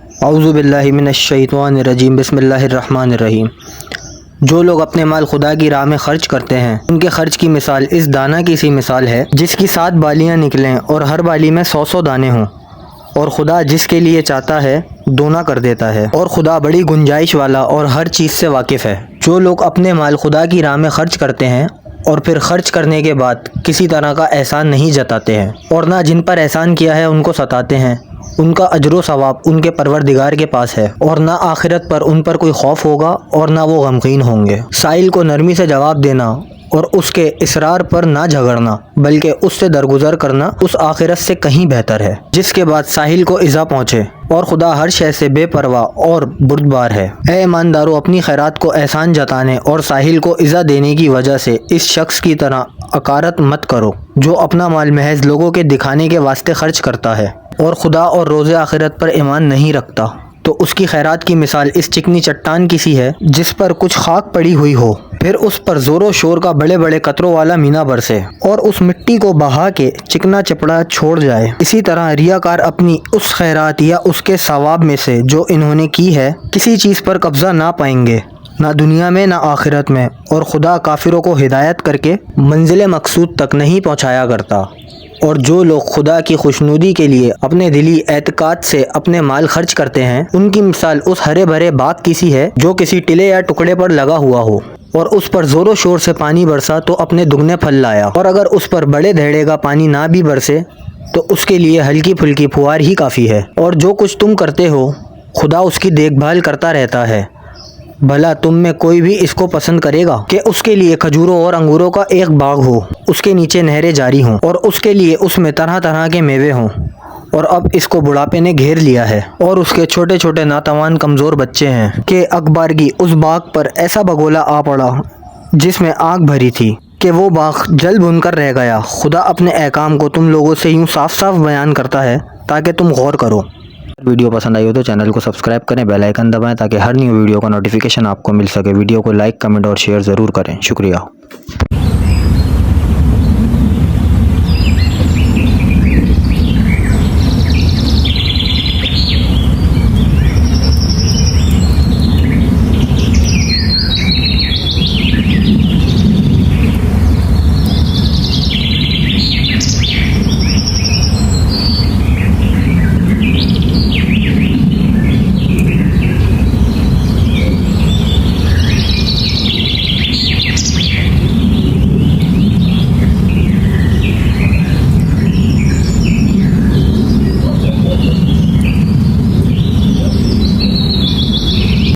اعوذ باللہ من الشیطان الرجیم، بسم اللہ الرحمن الرحیم۔ جو لوگ اپنے مال خدا کی راہ میں خرچ کرتے ہیں ان کے خرچ کی مثال اس دانہ کی سی مثال ہے جس کی 7 بالیاں نکلیں اور ہر بالی میں 100 دانے ہوں، اور خدا جس کے لیے چاہتا ہے دونا کر دیتا ہے، اور خدا بڑی گنجائش والا اور ہر چیز سے واقف ہے۔ جو لوگ اپنے مال خدا کی راہ میں خرچ کرتے ہیں اور پھر خرچ کرنے کے بعد کسی طرح کا احسان نہیں جتاتے ہیں اور نہ جن پر احسان کیا ہے ان کو ستاتے ہیں، ان کا اجر و ثواب ان کے پروردگار کے پاس ہے، اور نہ آخرت پر ان پر کوئی خوف ہوگا اور نہ وہ غمگین ہوں گے۔ سائل کو نرمی سے جواب دینا اور اس کے اصرار پر نہ جھگڑنا بلکہ اس سے درگزر کرنا اس آخرت سے کہیں بہتر ہے جس کے بعد ساحل کو ایذا پہنچے، اور خدا ہر شے سے بے پرواہ اور بردبار ہے۔ اے ایماندارو، اپنی خیرات کو احسان جتانے اور ساحل کو ایذا دینے کی وجہ سے اس شخص کی طرح اکارت مت کرو جو اپنا مال محض لوگوں کے دکھانے کے واسطے خرچ کرتا ہے اور خدا اور روز آخرت پر ایمان نہیں رکھتا، تو اس کی خیرات کی مثال اس چکنی چٹان کی سی ہے جس پر کچھ خاک پڑی ہوئی ہو، پھر اس پر زور و شور کا بڑے بڑے قطروں والا مینا برسے اور اس مٹی کو بہا کے چکنا چپڑا چھوڑ جائے۔ اسی طرح ریاکار اپنی اس خیرات یا اس کے ثواب میں سے جو انہوں نے کی ہے کسی چیز پر قبضہ نہ پائیں گے، نہ دنیا میں نہ آخرت میں، اور خدا کافروں کو ہدایت کر کے منزل مقصود تک نہیں پہنچایا کرتا۔ اور جو لوگ خدا کی خوشنودی کے لیے اپنے دلی اعتقاد سے اپنے مال خرچ کرتے ہیں ان کی مثال اس ہرے بھرے باغ کی سی ہے جو کسی ٹلے یا ٹکڑے پر لگا ہوا ہو، اور اس پر زور و شور سے پانی برسا تو اپنے دگنے پھل لایا، اور اگر اس پر بڑے دھیڑے کا پانی نہ بھی برسے تو اس کے لیے ہلکی پھلکی پھوار ہی کافی ہے۔ اور جو کچھ تم کرتے ہو خدا اس کی دیکھ بھال کرتا رہتا ہے، بھلا تم میں کوئی بھی اس کو پسند کرے گا کہ اس کے لیے کھجوروں اور انگوروں کا ایک باغ ہو، اس کے نیچے نہریں جاری ہوں اور اس کے لیے اس میں طرح طرح کے میوے ہوں، اور اب اس کو بڑھاپے نے گھیر لیا ہے اور اس کے چھوٹے چھوٹے ناتوان کمزور بچے ہیں کہ اکبارگی اس باغ پر ایسا بگولا آ پڑا جس میں آگ بھری تھی کہ وہ باغ جل بھن کر رہ گیا۔ خدا اپنے احکام کو تم لوگوں سے یوں صاف صاف بیان کرتا ہے تاکہ تم غور کرو۔ ویڈیو پسند آئی ہو تو چینل کو سبسکرائب کریں، بیل آئیکن دبائیں تاکہ ہر نیو ویڈیو کا نوٹیفیکیشن آپ کو مل سکے۔ ویڈیو کو لائک، کمنٹ اور شیئر ضرور کریں۔ شکریہ۔